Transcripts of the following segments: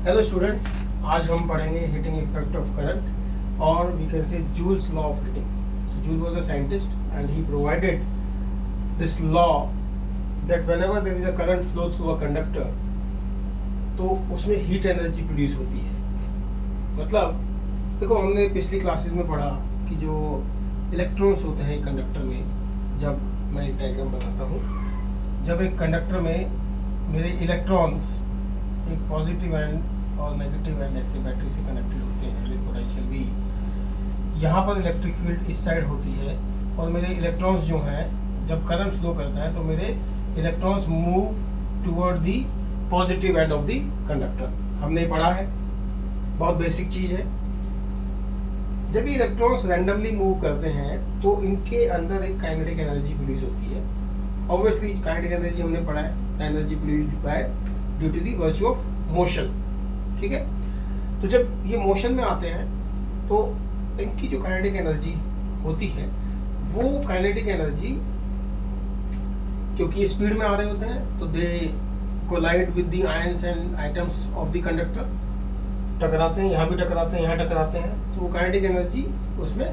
Hello students, आज हम पढ़ेंगे हीटिंग इफेक्ट ऑफ करंट और we can say Joule's law of heating. So Joule was a scientist and he provided this law that whenever there is a current flow through a conductor तो उसमें heat energy produce होती है. मतलब देखो, हमने पिछली classes में पढ़ा कि जो इलेक्ट्रॉन्स होते हैं कंडक्टर में, जब मैं एक डायग्राम बनाता हूँ, जब एक कंडक्टर में मेरे इलेक्ट्रॉन्स एक पॉजिटिव एंड और नेगेटिव एंड ऐसे बैटरी से कनेक्टेड होते हैं विद पोटेंशियल वी. यहाँ पर इलेक्ट्रिक फील्ड इस साइड होती है और मेरे इलेक्ट्रॉन्स जो हैं, जब करंट फ्लो करता है तो मेरे electrons move toward the positive end of the conductor. हमने पढ़ा है, बहुत बेसिक चीज़ है. जब ये इलेक्ट्रॉन्स रैंडमली मूव करते हैं तो इनके अंदर एक काइनेटिक एनर्जी प्रोड्यूस होती है. ऑब्वियसली काइनेटिक एनर्जी हमने पढ़ा है, energy produced by due to the virtue of motion. ठीक है, तो जब ये मोशन में आते हैं तो इनकी जो काइनेटिक एनर्जी होती है, वो काइनेटिक एनर्जी, क्योंकि ये स्पीड में आ रहे होते हैं तो they collide with the ions and items of the conductor. टकराते हैं, यहाँ भी टकराते हैं, यहाँ टकराते हैं, तो वो काइनेटिक एनर्जी उसमें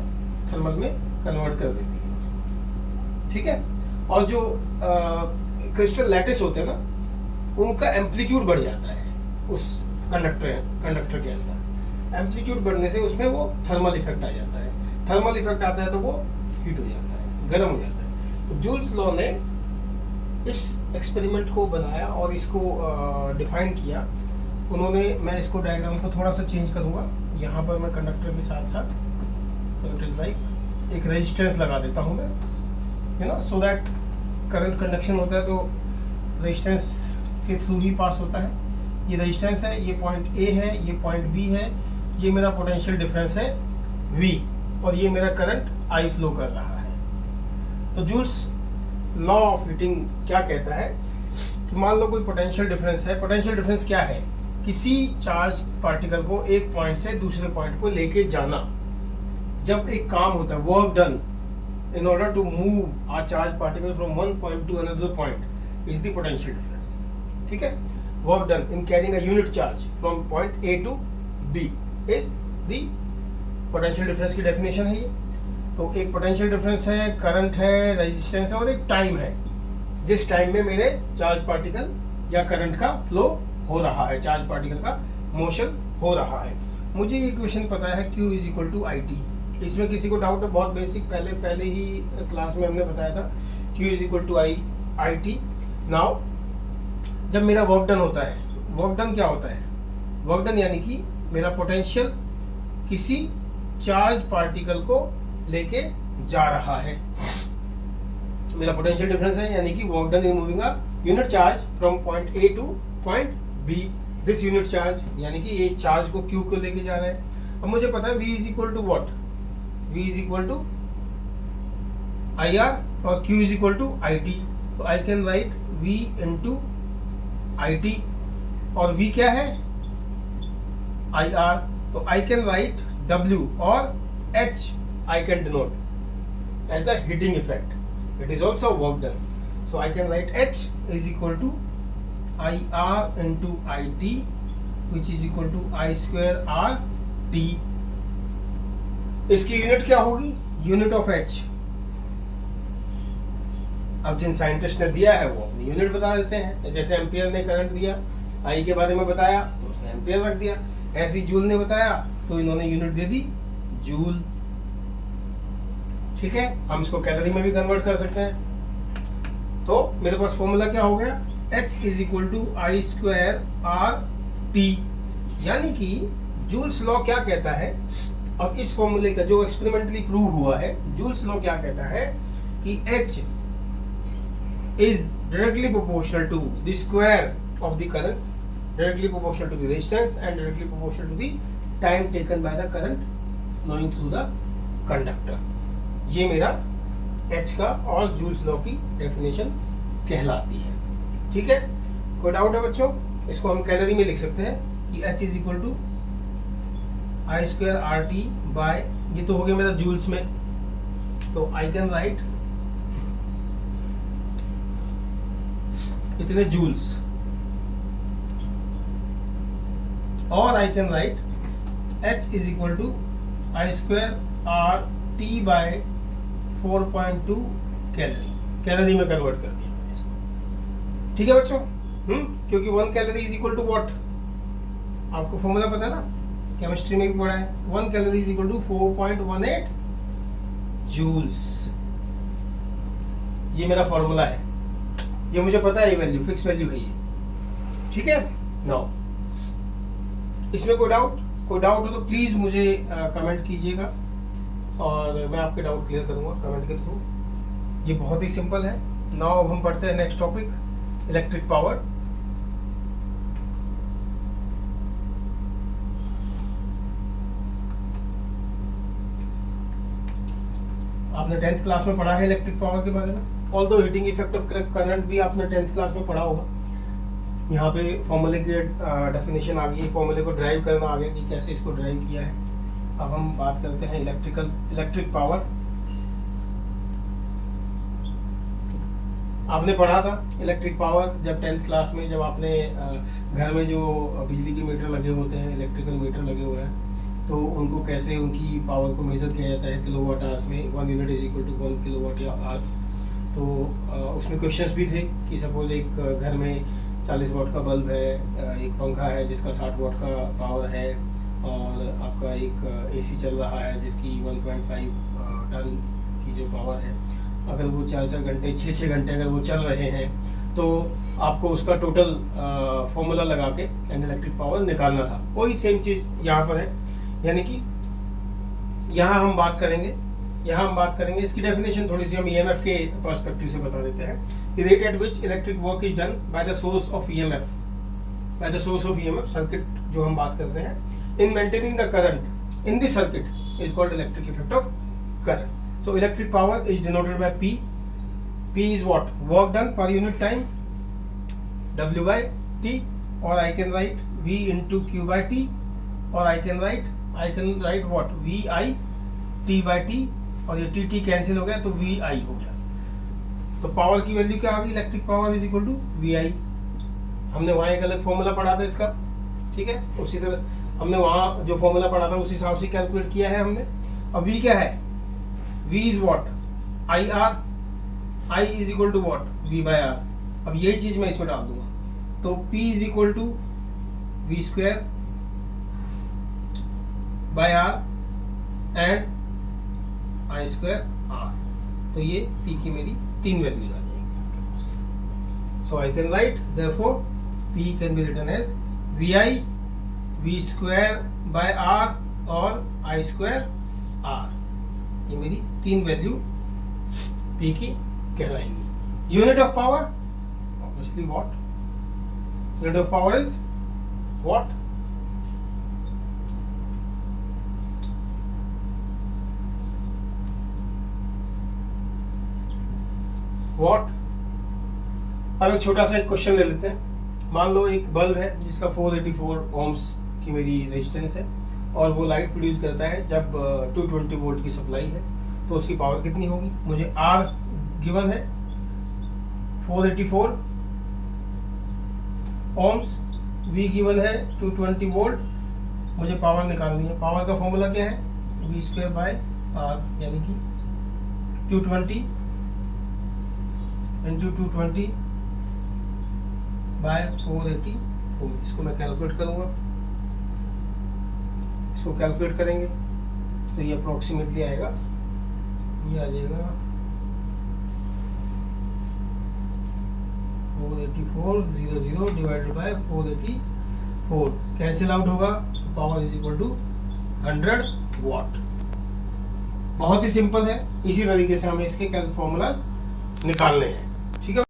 थर्मल में कन्वर्ट कर देती है उसको. ठीक है, और जो क्रिस्टल लैटिस होते हैं ना, उनका एम्पलीट्यूड बढ़ जाता है उस कंडक्टर के अंदर. एम्पलीट्यूड बढ़ने से उसमें वो थर्मल इफेक्ट आ जाता है. थर्मल इफेक्ट आता है तो वो हीट हो जाता है, गर्म हो जाता है. तो जूल्स लॉ ने इस एक्सपेरिमेंट को बनाया और इसको डिफाइन किया उन्होंने. मैं इसको डायग्राम को थोड़ा सा चेंज करूँगा. यहाँ पर मैं कंडक्टर के साथ साथ सो इट इज़ लाइक एक रेजिस्टेंस लगा देता हूँ मैं, you know, so that current conduction होता है तो रेजिस्टेंस के थ्रू ही पास होता है. ये रेजिस्टेंस है, ये पॉइंट ए है, ये पॉइंट बी है, ये मेरा पोटेंशियल डिफरेंस है V और ये मेरा करंट I फ्लो कर रहा है. तो जूल्स लॉ ऑफ हीटिंग क्या कहता है कि मान लो कोई पोटेंशियल डिफरेंस है. पोटेंशियल डिफरेंस क्या है? किसी चार्ज पार्टिकल को एक पॉइंट से दूसरे पॉइंट को लेके जाना. जब एक काम होता है, work done in order to move a charge particle from one point to another point is the potential difference. ठीक है, work done in carrying a unit charge from point A to B is the potential difference की definition है ये. तो एक potential difference है, current है, resistance है और एक time है. जिस टाइम में मेरे चार्ज पार्टिकल या करंट का फ्लो हो रहा है, चार्ज पार्टिकल का मोशन हो रहा है. मुझे ये इक्वेशन पता है, Q is equal to I t. इसमें किसी को डाउट है? बहुत बेसिक, पहले ही क्लास में हमने बताया था. Q is equal to I t. Now जब मेरा वर्क डन होता है, वर्क डन क्या होता है? वर्क डन यानी कि मेरा पोटेंशियल किसी चार्ज पार्टिकल को लेके जा रहा है. मेरा पोटेंशियल डिफरेंस है, यानी कि work done in moving a unit charge from point A to point B. This unit charge यानी कि ये चार्ज को Q को लेके जा रहा है. अब मुझे पता है V is equal to what? V is equal to I R और Q is equal to I T. तो I can write V into I T और V क्या है? I R. तो आई कैन राइट W और H I can denote as the heating effect. It is also work done. So I can write H is equal to IR into IT, which is equal to I square R T. इसकी unit क्या होगी? Unit of H. अब जिन scientist ने दिया है वो अपनी unit बता देते हैं. जैसे एम्पियर ने करंट दिया, I के बारे में बताया तो उसने एम्पियर रख दिया. ऐसी जूल ने बताया तो इन्होंने यूनिट दे दी जूल. ठीक है, हम इसको कैलोरी में भी कन्वर्ट कर सकते हैं. तो मेरे पास फॉर्मूला क्या हो गया? H is equal to I square R t. यानी कि जूल्स लॉ क्या कहता है? अब इस फॉर्मूले का जो एक्सपेरिमेंटली प्रूव हुआ है, जूल्स लॉ क्या कहता है कि H is directly proportional to the square of the current, directly proportional to the resistance and directly proportional to the time taken by the current flowing through the conductor. ये मेरा H का और joules law की definition कहलाती है. ठीक है, कोई डाउट है बच्चों? इसको हम कैलोरी में लिख सकते हैं कि H is equal to I square R t by, ये तो हो गया मेरा जूल्स में, तो आई कैन राइट इतने जूल्स और I can write H is equal to I square R t by 4.2 calorie, calorie में कन्वर्ट कर दिया मैंने इसको। ठीक है बच्चों, क्योंकि 1 calorie is equal to what, आपको फॉर्मूला पता है ना, केमिस्ट्री में भी पढ़ा है, 1 calorie is equal to 4.18 joules. ये मेरा फॉर्मूला है, ये मुझे पता है, ये वैल्यू फिक्स वैल्यू है ये। ठीक है, नाउ इसमें कोई डाउट हो तो प्लीज मुझे कमेंट कीजिएगा और मैं आपके डाउट क्लियर करूंगा कमेंट के थ्रू। ये बहुत ही सिंपल है। नाउ अब हम पढ़ते हैं नेक्स्ट टॉपिक, इलेक्ट्रिक पावर। आपने 10th क्लास में पढ़ा है इलेक्ट्रिक पावर के बारे में, although heating effect of current भी आपने 10th क्लास में पढ़ा होगा। यहाँ पे फॉर्मूले की डेफिनेशन आ गई है, फॉर्मूले को ड्राइव करना आ गया कि कैसे इसको ड्राइव किया है। अब हम बात करते हैं इलेक्ट्रिक पावर। आपने पढ़ा था इलेक्ट्रिक पावर जब 10th क्लास में, जब आपने घर में जो बिजली के मीटर लगे होते हैं, इलेक्ट्रिकल मीटर लगे हुए हैं, तो उनको कैसे उनकी पावर को मेजर किया जाता है किलोवाट आवर्स में, 1 unit is equal to 1 kilowatt hours. तो उसमें क्वेश्चंस भी थे कि सपोज एक घर में 40 वाट का बल्ब है, एक पंखा है जिसका 60 वाट का पावर है, और आपका एक एसी चल रहा है जिसकी 1.5 टन की जो पावर है। अगर वो 4-4 घंटे 6-6 घंटे अगर वो चल रहे हैं तो आपको उसका टोटल फॉर्मूला लगा के एंड इलेक्ट्रिक पावर निकालना था। वही सेम चीज़ यहाँ पर है, यानी कि यहाँ हम बात करेंगे इसकी डेफिनेशन थोड़ी सी हम ईएमएफ के पर्सपेक्टिव से बता देते हैं। The rate at which electric work is done by the source of EMF, circuit जो हम बात करते हैं, in maintaining the current in the circuit is called electric effect of current. So electric power is denoted by P. P is what? Work done per unit time, W by T, or I can write V into Q by T, or I can write what? VI T by T, और ये T cancel हो गया तो VI हो गया। तो power की value क्या आ गई? Electric power is equal to VI। हमने वहाँ एक अलग फॉर्मूला पढ़ा था इसका, ठीक है, उसी तरह हमने वहाँ जो फॉर्मूला पढ़ा था उस हिसाब से कैलकुलेट किया है हमने। अब V क्या है? V is what? IR, I is equal to what? V by R। अब यही चीज मैं इसमें डाल दूंगा, तो P is equal to V square by R and I square R। तो ये P की मेरी 3 वैल्यूज आ जाएंगी आपके पास। So I can write therefore P can be written as VI V square by R और I स्क्वायर R। ये मेरी 3 वैल्यू P की कहलाएंगी। Unit of power obviously what? Unit of power is what? Watt? अब एक छोटा सा एक क्वेश्चन ले लेते हैं। मान लो एक बल्ब है जिसका 484 ओम्स की मेरी रेजिस्टेंस है और वो लाइट प्रोड्यूस करता है जब 220 वोल्ट की सप्लाई है, तो उसकी पावर कितनी होगी? मुझे R गिवन है 484 ओम्स, V गिवन है 220 वोल्ट, मुझे पावर निकालनी है। पावर का फॉर्मूला क्या है? V स्क्वायर बाय R, यानी कि 220 इंटू 220 बाय 484। इसको मैं कैलकुलेट करूंगा, इसको कैलकुलेट करेंगे तो ये अप्रोक्सीमेटली आएगा, ये आ जाएगा 484 डिवाइडेड बाय 484, कैंसिल आउट होगा, पावर इज इक्वल टू 100 वाट। बहुत ही सिंपल है, इसी तरीके से हमें इसके फॉर्मूलाज निकालने हैं। ठीक है।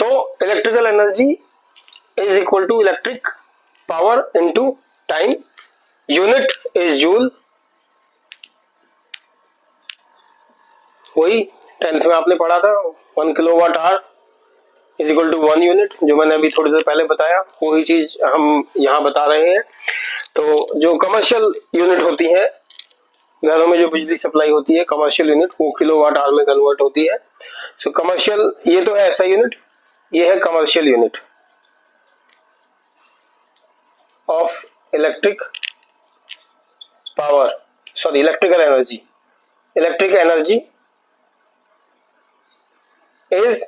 So electrical energy is equal to electric power into time. Unit is joule. वही 10th में आपने पढ़ा था 1 kilowatt hour is equal to 1 unit, जो मैंने अभी थोड़ी देर पहले बताया वही चीज हम यहाँ बता रहे हैं। तो जो कमर्शियल यूनिट होती है, घरों में जो बिजली सप्लाई होती है कमर्शियल यूनिट, वो किलोवाट आवर में कन्वर्ट होती है। सो कमर्शियल, ये तो है ऐसा यूनिट, ये है commercial unit of electric power, sorry electrical energy. Electric energy is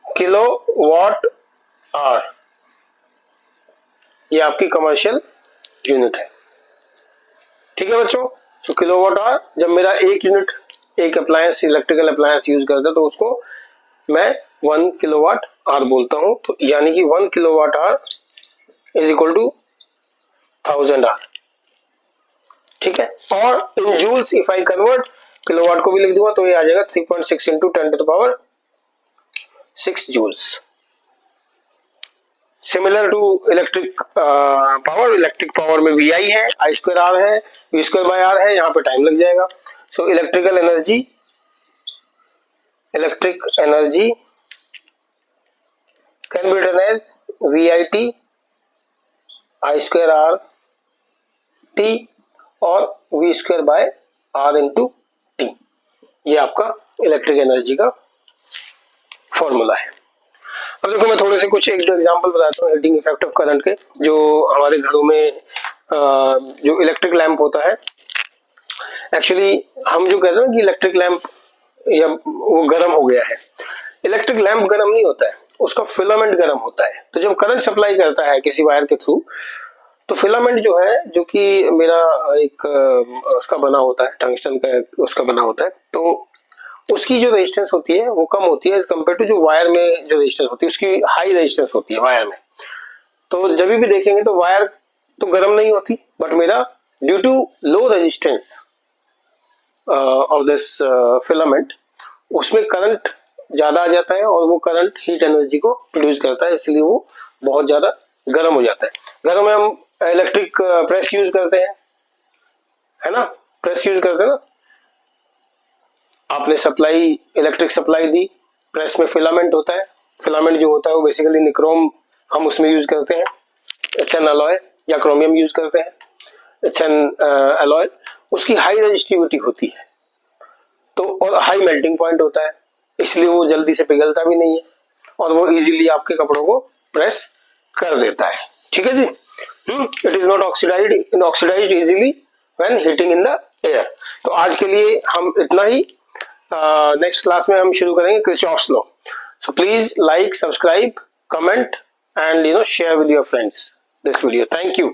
kilowatt hour, ये आपकी कमर्शियल यूनिट है। ठीक है बच्चों, सो किलोवाट आवर, जब मेरा एक यूनिट एक अप्लायंस इलेक्ट्रिकल अप्लायंस यूज करता है तो उसको मैं 1 किलोवाट आवर बोलता हूं। तो यानी कि 1 kilowatt hour is equal to 1000 hour. ठीक है, और in joules if I convert, kilowatt को भी लिख दूंगा तो ये आ जाएगा 3.6 into 10 to the power 6 joules. Similar to electric power, electric power में VI है, I स्क्वायर R है, V स्क्वायर बाय R है, यहाँ पे टाइम लग जाएगा। So electrical energy can be written as VIT I square R T और V square by R into T। ये आपका इलेक्ट्रिक एनर्जी का फॉर्मूला है। अब देखो मैं थोड़े से कुछ एक दो एग्जांपल बताता हूँ हीटिंग इफेक्ट ऑफ करंट के। जो हमारे घरों में जो इलेक्ट्रिक लैंप होता है, एक्चुअली हम जो कहते हैं ना कि इलेक्ट्रिक लैंप या वो गर्म हो गया है, इलेक्ट्रिक लैंप गर्म नहीं होता है, उसका फिलामेंट गर्म होता है। तो जब करंट सप्लाई करता है किसी वायर के थ्रू, तो फिलामेंट जो है, जो कि मेरा एक उसका बना होता है, टंगस्टन का उसका बना होता है, तो उसकी जो रेजिस्टेंस होती है वो कम होती है एज कम्पेयर टू जो वायर में जो रेजिस्टेंस होती है, उसकी हाई रेजिस्टेंस होती है वायर में। तो जब भी देखेंगे तो वायर तो गर्म नहीं होती, बट मेरा due to low resistance of this filament, उसमें करंट ज्यादा आ जाता है और वो करंट हीट एनर्जी को प्रोड्यूस करता है, इसलिए वो बहुत ज्यादा गर्म हो जाता है। घरों में हम इलेक्ट्रिक प्रेस यूज करते हैं, है ना, प्रेस यूज करते हैं ना। आपने सप्लाई, इलेक्ट्रिक सप्लाई दी, प्रेस में फिलामेंट होता है, फिलामेंट जो होता है वो बेसिकली निक्रोम हम उसमें यूज करते हैं, इट्स एन अलॉय, या क्रोमियम यूज करते हैं, इट्स एन अलॉय। उसकी हाई रेजिस्टिविटी होती है तो, और हाई मेल्टिंग पॉइंट होता है, इसलिए वो जल्दी से पिघलता भी नहीं है और वो इजीली आपके कपड़ों को प्रेस कर देता है। ठीक है जी, it is not oxidised easily when heating in the air. तो आज के लिए हम इतना ही, नेक्स्ट क्लास में हम शुरू करेंगे Kirchhoff's law. So please like, subscribe, comment and share with your friends this video. Thank you.